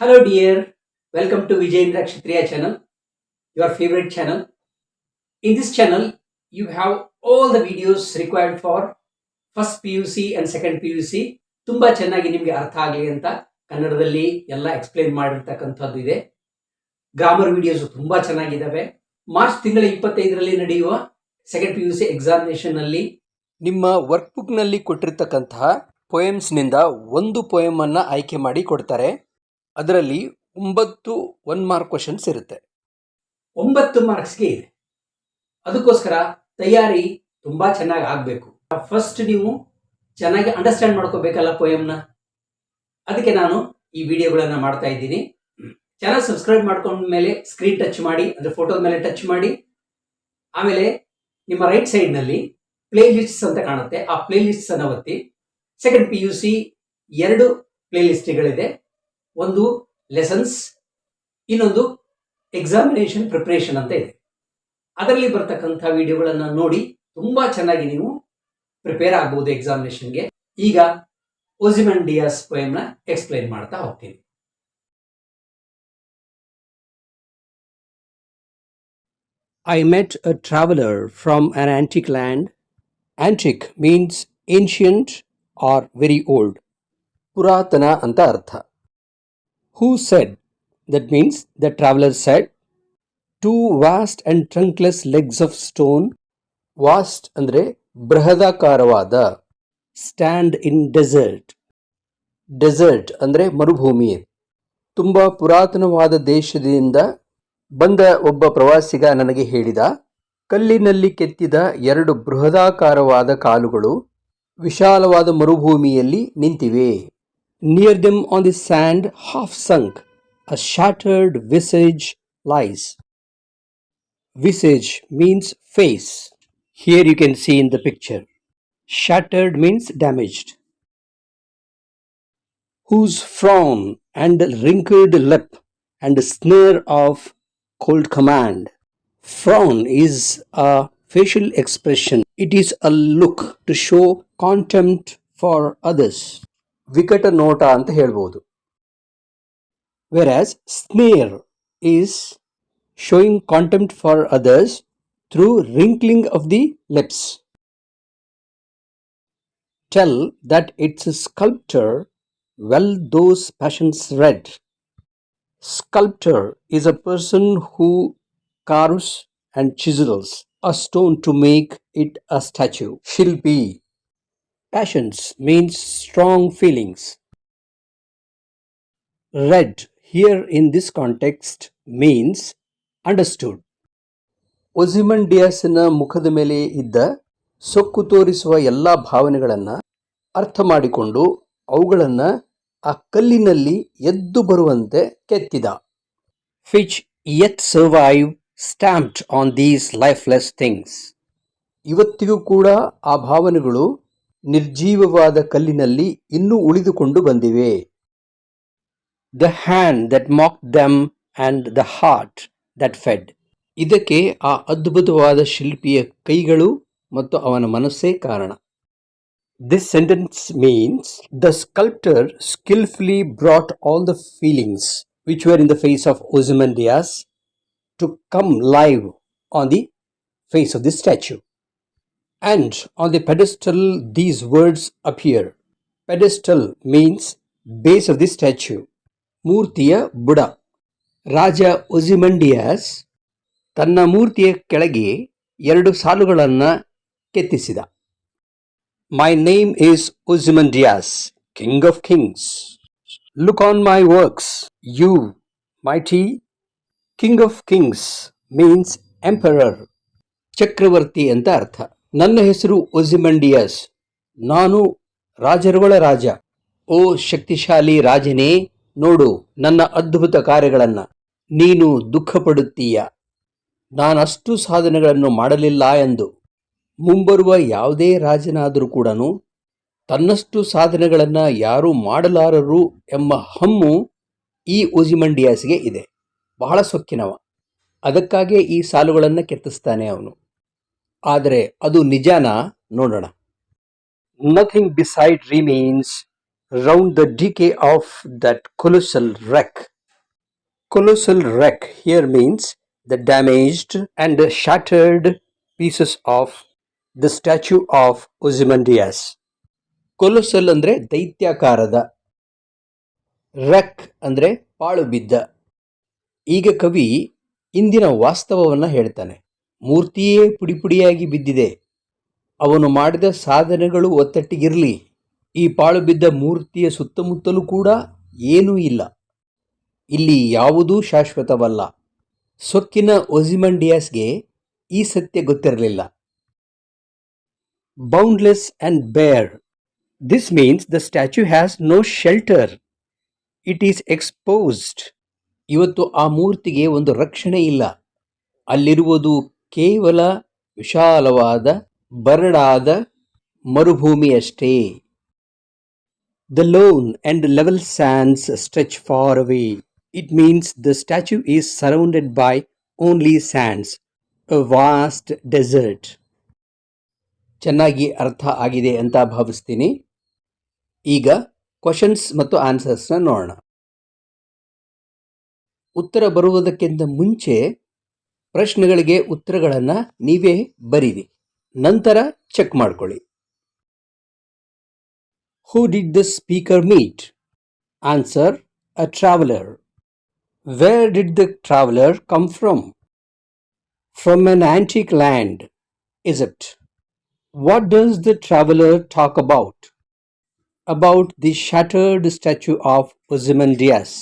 Hello dear, welcome to Vijayendra Kshatriya channel, your favorite channel. In this channel, you have all the videos required for first PUC and second PUC. ತುಂಬಾ ಚೆನ್ನಾಗಿ ನಿಮಗೆ ಅರ್ಥ ಆಗಲಿ ಅಂತ ಕನ್ನಡದಲ್ಲಿ ಎಲ್ಲ explain ಮಾಡಿರ್ತಕ್ಕಂಥದ್ದು ಇದೆ. ಗ್ರಾಮರ್ ವಿಡಿಯೋಸ್ ತುಂಬಾ ಚೆನ್ನಾಗಿದ್ದಾವೆ. ಮಾರ್ಚ್ ತಿಂಗಳ 25ರಲ್ಲಿ ನಡೆಯುವ ಸೆಕೆಂಡ್ PUC ಎಕ್ಸಾಮಿನೇಷನ್ ನಲ್ಲಿ ನಿಮ್ಮ ವರ್ಕ್ ಬುಕ್ ನಲ್ಲಿ ಕೊಟ್ಟಿರ್ತಕ್ಕಂತಹ ಪೋಯಮ್ಸ್ ನಿಂದ ಒಂದು ಪೋಯಮ್ ಅನ್ನ ಆಯ್ಕೆ ಮಾಡಿ ಕೊಡ್ತಾರೆ. ಅದರಲ್ಲಿ 9 1 ಮಾರ್ಕ್ ಕ್ವಶನ್ಸ್ ಇರುತ್ತೆ. 9 ಮಾರ್ಕ್ಸ್ಗೆ ಇದೆ. ಅದಕ್ಕೋಸ್ಕರ ತಯಾರಿ ತುಂಬಾ ಚೆನ್ನಾಗಿ ಆಗಬೇಕು. ಫಸ್ಟ್ ನೀವು ಚೆನ್ನಾಗಿ ಅಂಡರ್ಸ್ಟ್ಯಾಂಡ್ ಮಾಡ್ಕೋಬೇಕಲ್ಲ ಪೋಯಮ್ನ. ಅದಕ್ಕೆ ನಾನು ಈ ವಿಡಿಯೋಗಳನ್ನು ಮಾಡ್ತಾ ಇದ್ದೀನಿ. ಚಾನಲ್ ಸಬ್ಸ್ಕ್ರೈಬ್ ಮಾಡ್ಕೊಂಡ ಮೇಲೆ ಸ್ಕ್ರೀನ್ ಟಚ್ ಮಾಡಿ, ಅಂದರೆ ಫೋಟೋದ ಮೇಲೆ ಟಚ್ ಮಾಡಿ. ಆಮೇಲೆ ನಿಮ್ಮ ರೈಟ್ ಸೈಡ್ನಲ್ಲಿ ಪ್ಲೇ ಲಿಸ್ಟ್ಸ್ ಅಂತ ಕಾಣುತ್ತೆ, ಆ ಪ್ಲೇ ಲಿಸ್ಟ್ಸ್ ಅನ್ನು ಒತ್ತಿ. ಸೆಕೆಂಡ್ PUC 2 ಪ್ಲೇ ಲಿಸ್ಟ್ಗಳಿದೆ. ಒಂದು ಲೆಸನ್ಸ್, ಇನ್ನೊಂದು ಎಕ್ಸಾಮಿನೇಷನ್ ಪ್ರಿಪರೇಷನ್ ಅಂತ ಇದೆ. ಅದರಲ್ಲಿ ಬರ್ತಕ್ಕಂಥ ವಿಡಿಯೋಗಳನ್ನು ನೋಡಿ ತುಂಬಾ ಚೆನ್ನಾಗಿ ನೀವು ಪ್ರಿಪೇರ್ ಆಗ್ಬೋದು ಎಕ್ಸಾಮಿನೇಷನ್ಗೆ. ಈಗ ಓಸಿಮಂಡಿಯಾಸ್ ಪೋಯಮ್ನ ಎಕ್ಸ್ಪ್ಲೈನ್ ಮಾಡ್ತಾ ಹೋಗ್ತೀನಿ. I met a traveler from an antique land. Antique means ancient or very old. ಪುರಾತನ ಅಂತ ಅರ್ಥ. Who said? That means the traveler said, 2 vast and trunkless legs of stone. Vast ಅಂದ್ರೆ ಬೃಹದಾಕಾರವಾದ. Stand in desert. Desert ಅಂದ್ರೆ ಮರುಭೂಮಿ. ತುಂಬ ಪುರಾತನವಾದ ದೇಶದಿಂದ ಬಂದ ಒಬ್ಬ ಪ್ರವಾಸಿಗ ನನಗೆ ಹೇಳಿದ, ಕಲ್ಲಿನಲ್ಲಿ ಕೆತ್ತಿದ 2 ಬೃಹದಾಕಾರವಾದ ಕಾಲುಗಳು ವಿಶಾಲವಾದ ಮರುಭೂಮಿಯಲ್ಲಿ ನಿಂತಿವೆ. Near them on the sand, half sunk, a shattered visage lies. Visage means face. Here you can see in the picture. Shattered means damaged. Whose frown and wrinkled lip and sneer of cold command. Frown is a facial expression. It is a look to show contempt for others. ವಿಕಟ ನೋಟ ಅಂತ ಹೇಳ್ಬೋದು. Whereas sneer is showing contempt for others through wrinkling of the lips. Tell that its sculptor well those passions read. Sculptor is a person who carves and chisels a stone to make it a statue. Shilpi. Passions means strong feelings. Read here in this context means understood. ಒಸಿಮಂಡಿಯಾಸನ ಮುಖದ ಮೇಲೆ ಇದ್ದ ಸೊಕ್ಕು ತೋರಿಸುವ ಎಲ್ಲ ಭಾವನೆಗಳನ್ನು ಅರ್ಥ ಮಾಡಿಕೊಂಡು ಅವುಗಳನ್ನು ಆ ಕಲ್ಲಿನಲ್ಲಿ ಎದ್ದು ಬರುವಂತೆ ಕೆತ್ತಿದ. Which yet survive stamped on these lifeless things. ಇವತ್ತಿಗೂ ಕೂಡ ಆ ಭಾವನೆಗಳು ನಿರ್ಜೀವವಾದ ಕಲ್ಲಿನಲ್ಲಿ ಇನ್ನೂ ಉಳಿದುಕೊಂಡು ಬಂದಿವೆ. The hand that mocked them and the heart that fed. ಇದಕ್ಕೆ ಆ ಅದ್ಭುತವಾದ ಶಿಲ್ಪಿಯ ಕೈಗಳು ಮತ್ತು ಅವನ ಮನಸ್ಸೇ ಕಾರಣ. This sentence means the sculptor skillfully brought all the feelings which were in the face of Ozymandias to come live on the face of this statue. And on the pedestal these words appear. Pedestal means base of the statue. ಮೂರ್ತಿಯ ಬುಡ. ರಾಜ ಒಸಿಮಂಡಿಯಾಸ್ ತನ್ನ ಮೂರ್ತಿಯ ಕೆಳಗೆ 2 ಸಾಲುಗಳನ್ನು ಕೆತ್ತಿಸಿದ. My name is Ozymandias, King of Kings. Look on my works, you mighty. King of Kings means emperor. ಚಕ್ರವರ್ತಿ ಅಂತ ಅರ್ಥ. ನನ್ನ ಹೆಸರು ಒಸಿಮಂಡಿಯಾಸ್, ನಾನು ರಾಜರುಗಳ ರಾಜ. ಓ ಶಕ್ತಿಶಾಲಿ ರಾಜನೇ, ನೋಡು ನನ್ನ ಅದ್ಭುತ ಕಾರ್ಯಗಳನ್ನು. ನೀನು ದುಃಖ ಪಡುತ್ತೀಯ, ನಾನಷ್ಟು ಸಾಧನೆಗಳನ್ನು ಮಾಡಲಿಲ್ಲ ಎಂದು. ಮುಂಬರುವ ಯಾವುದೇ ರಾಜನಾದರೂ ಕೂಡ ತನ್ನಷ್ಟು ಸಾಧನೆಗಳನ್ನು ಯಾರೂ ಮಾಡಲಾರರು ಎಂಬ ಹಮ್ಮು ಈ ಒಸಿಮಂಡಿಯಾಸ್ಗೆ ಇದೆ. ಬಹಳ ಸೊಕ್ಕಿನವ, ಅದಕ್ಕಾಗೇ ಈ ಸಾಲುಗಳನ್ನು ಕೆತ್ತಿಸ್ತಾನೆ ಅವನು. ಆದರೆ ಅದು ನಿಜಾನ ನೋಡೋಣ. Nothing beside remains, round the decay of that colossal wreck. Colossal wreck here means the damaged and shattered pieces of the statue of Ozymandias. ಕೊಲೊಸಲ್ ಅಂದ್ರೆ ದೈತ್ಯಾಕಾರದ, ರಕ್ ಅಂದ್ರೆ ಪಾಳು ಬಿದ್ದ. ಈಗ ಕವಿ ಇಂದಿನ ವಾಸ್ತವವನ್ನ ಹೇಳ್ತಾನೆ. ಮೂರ್ತಿಯೇ ಪುಡಿಪುಡಿಯಾಗಿ ಬಿದ್ದಿದೆ. ಅವನು ಮಾಡಿದ ಸಾಧನೆಗಳು ಒತ್ತಟ್ಟಿಗಿರಲಿ, ಈ ಪಾಳು ಬಿದ್ದ ಮೂರ್ತಿಯ ಸುತ್ತಮುತ್ತಲೂ ಕೂಡ ಏನೂ ಇಲ್ಲ. ಇಲ್ಲಿ ಯಾವುದೂ ಶಾಶ್ವತವಲ್ಲ. ಸೊಕ್ಕಿನ ಒಜಿಮಂಡಿಯಾಸ್ಗೆ ಈ ಸತ್ಯ ಗೊತ್ತಿರಲಿಲ್ಲ. Boundless and bare. This means the statue has no shelter. It is exposed. ಇವತ್ತು ಆ ಮೂರ್ತಿಗೆ ಒಂದು ರಕ್ಷಣೆ ಇಲ್ಲ. ಅಲ್ಲಿರುವುದು ಕೇವಲ ವಿಶಾಲವಾದ ಬರಡಾದ ಮರುಭೂಮಿಯಷ್ಟೇ. The lone and level sands stretch far away. It means the statue is surrounded by only sands, a vast desert. ಚೆನ್ನಾಗಿ ಅರ್ಥ ಆಗಿದೆ ಅಂತ ಭಾವಿಸ್ತೀನಿ. ಈಗ ಕ್ವಶನ್ಸ್ ಮತ್ತು ಆನ್ಸರ್ಸ್ನ ನೋಡೋಣ. ಉತ್ತರ ಬರುವುದಕ್ಕಿಂತ ಮುಂಚೆ ಪ್ರಶ್ನೆಗಳಿಗೆ ಉತ್ತರಗಳನ್ನು ನೀವೇ ಬರೀರಿ, ನಂತರ ಚೆಕ್ ಮಾಡ್ಕೊಳ್ಳಿ. Who did the speaker meet? Answer: a traveler. Where did the traveler come from? From an antique land, Egypt. What does the traveler talk about? About the shattered statue of Ozymandias.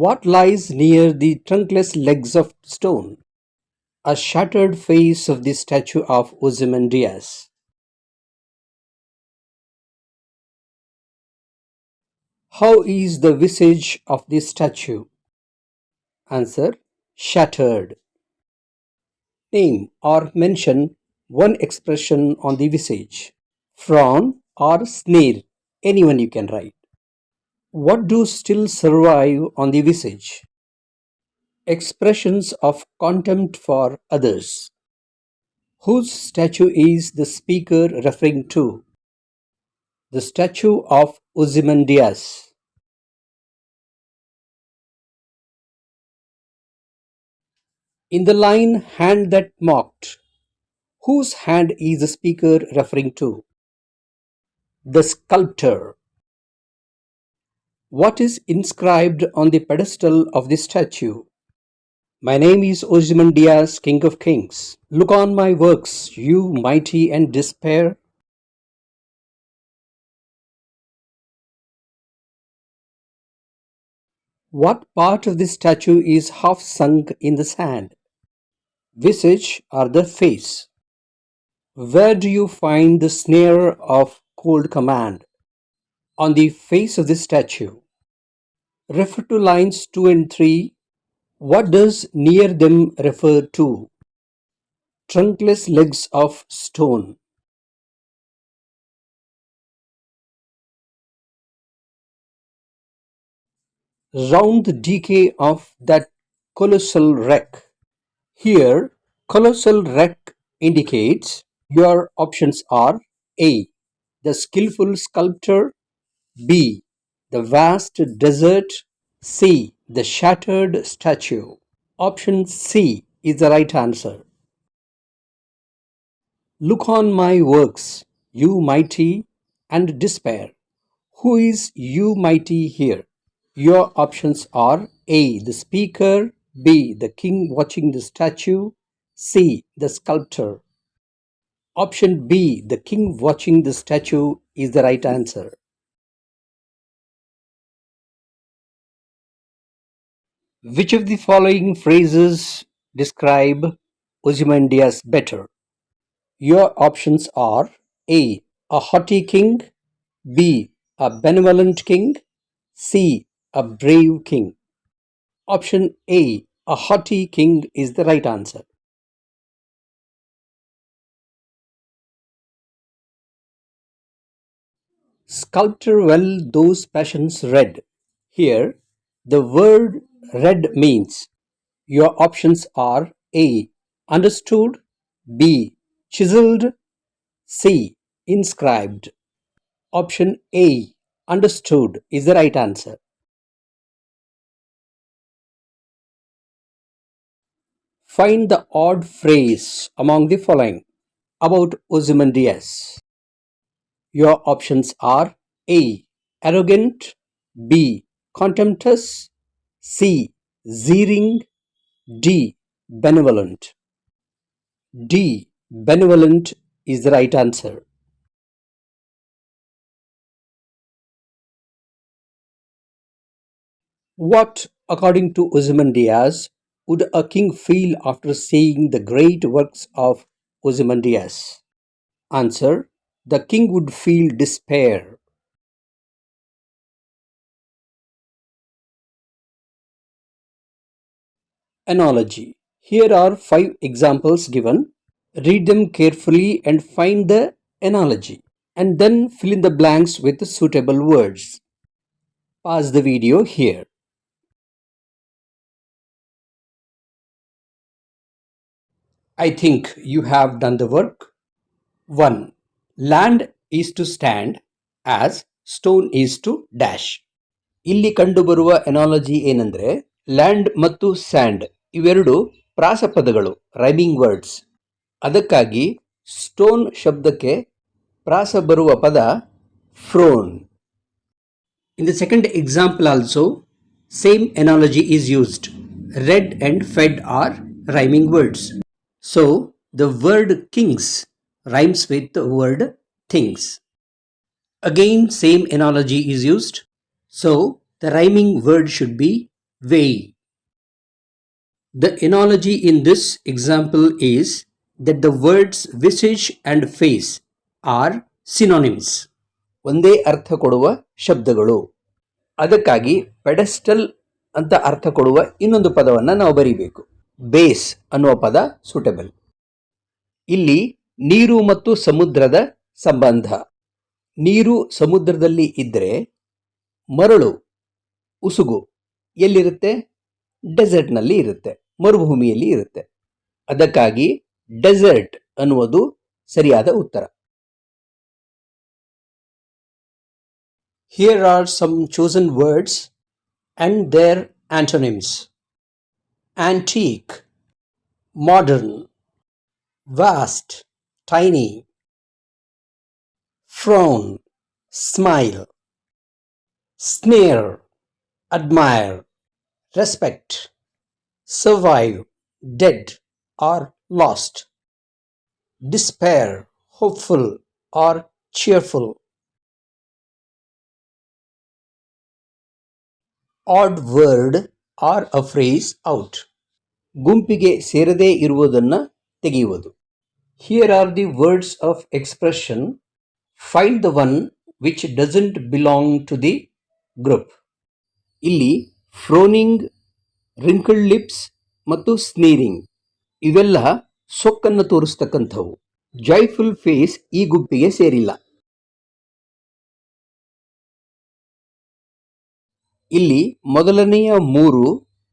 What lies near the trunkless legs of stone? A shattered face of the statue of Ozymandias. How is the visage of the statue? Answer: shattered. Name or mention one expression on the visage. Frown or sneer, anyone you can write. What do still survive on the visage? Expressions of contempt for others. Whose statue is the speaker referring to? The statue of Ozymandias. In the line "hand that mocked," whose hand is the speaker referring to? The sculptor. What is inscribed on the pedestal of the statue? My name is Ozymandias, King of Kings. Look on my works, you mighty and despair. What part of the statue is half sunk in the sand? Visage or the face? Where do you find the snare of cold command? On the face of the statue. Refer to lines 2 and 3. What does near them refer to? Trunkless legs of stone. Round the decay of that colossal wreck. Here, colossal wreck indicates your options are A. The skillful sculptor, B. the vast desert, C. the shattered statue. Option C is the right answer. Look on my works, you mighty, and despair. Who is you mighty here? Your options are A. the speaker, B. the king watching the statue, C. the sculptor. Option B, the king watching the statue, is the right answer. Which of the following phrases describe Ozymandias better? Your options are A. a haughty king, B. a benevolent king, C. a brave king. Option A, a haughty king, is the right answer. Sculptor well those passions red. Here, the word red means. Your options are A. understood, B. chiseled, C. inscribed. Option A. Understood is the right answer. Find the odd phrase among the following about Ozymandias. Your options are A. Arrogant, B. Contemptuous, C. Zeering, D. Benevolent. D. Benevolent is the right answer. What, according to Ozymandias, would a king feel after seeing the great works of Ozymandias? Answer: the king would feel despair. Analogy. Here are 5 examples given. Read them carefully and find the analogy, and then fill in the blanks with suitable words. Pause the video here. I think you have done the work. 1. Land is to stand as stone is to dash. ಇಲ್ಲಿ ಕಂಡುಬರುವ ಎನಾಲಜಿ ಏನಂದ್ರೆ land ಮತ್ತು and ಇವೆರಡು ಪ್ರಾಸಪದಗಳು, rhyming words. ಅದಕ್ಕಾಗಿ stone ಶಬ್ದಕ್ಕೆ ಪ್ರಾಸ ಬರುವ ಪದ ಫ್ರೋನ್. In the second example also, same analogy is used. Red and fed are rhyming words. So, the word kings rhymes with the word things. Again, same analogy is used. So, the rhyming word should be way. The analogy in this example is that the words visage and face are synonyms. ಒಂದೇ ಅರ್ಥ ಕೊಡುವ ಶಬ್ದಗಳು. ಅದಕ್ಕಾಗಿ ಪೆಡೆಸ್ಟಲ್ ಅಂತ ಅರ್ಥ ಕೊಡುವ ಇನ್ನೊಂದು ಪದವನ್ನು ನಾವು ಬರೀಬೇಕು. ಬೇಸ್ ಅನ್ನುವ ಪದ ಸೂಟಬಲ್. ಇಲ್ಲಿ ನೀರು ಮತ್ತು ಸಮುದ್ರದ ಸಂಬಂಧ. ನೀರು ಸಮುದ್ರದಲ್ಲಿ ಇದ್ದರೆ ಮರಳು, ಉಸುಗು ಎಲ್ಲಿರುತ್ತೆ? ಡೆಸರ್ಟ್ನಲ್ಲಿ ಇರುತ್ತೆ, ಮರುಭೂಮಿಯಲ್ಲಿ ಇರುತ್ತೆ. ಅದಕ್ಕಾಗಿ ಡೆಸರ್ಟ್ ಅನ್ನುವುದು ಸರಿಯಾದ ಉತ್ತರ. Here are some chosen words and their antonyms. Antique, modern, vast, tiny. Frown, smile. Sneer, admire. Respect, survive, dead or lost. Despair, hopeful or cheerful. Odd word or a phrase out. ಗುಂಪಿಗೆ ಸೇರದೇ ಇರುವುದನ್ನು ತೆಗೆಯುವುದು. Here are the words of expression. Find the one which doesn't belong to the group. ಇಲ್ಲಿ ಫ್ರೋನಿಂಗ್, wrinkled lips ಮತ್ತು ಸ್ನೀರಿಂಗ್ ಇವೆಲ್ಲ ಸೊಕ್ಕನ್ನು ತೋರಿಸ್ತಕ್ಕಂಥವು. Joyful face ಈ ಗುಂಪಿಗೆ ಸೇರಿಲ್ಲ. ಇಲ್ಲಿ ಮೊದಲನೆಯ 3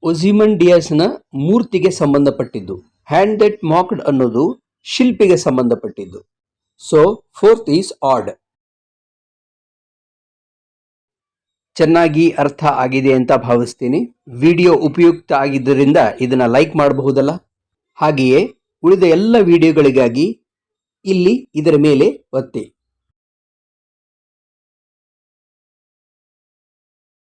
ಒಜಿಮಂಡಿಯಾಸ್ನ ಮೂರ್ತಿಗೆ ಸಂಬಂಧಪಟ್ಟಿದ್ದು. ಹ್ಯಾಂಡ್ ದಟ್ ಮಾಕ್ಡ್ ಅನ್ನೋದು ಶಿಲ್ಪಿಗೆ ಸಂಬಂಧಪಟ್ಟಿದ್ದು. So 4th is add. ಚೆನ್ನಾಗಿ ಅರ್ಥ ಆಗಿದೆ ಅಂತ ಭಾವಿಸ್ತೀನಿ. ವಿಡಿಯೋ ಉಪಯುಕ್ತ ಆಗಿದ್ದರಿಂದ ಇದನ್ನ ಲೈಕ್ ಮಾಡಬಹುದಲ್ಲ. ಹಾಗೆಯೇ ಉಳಿದ ಎಲ್ಲ ವಿಡಿಯೋಗಳಿಗಾಗಿ ಇಲ್ಲಿ ಇದರ ಮೇಲೆ ಒತ್ತಿ.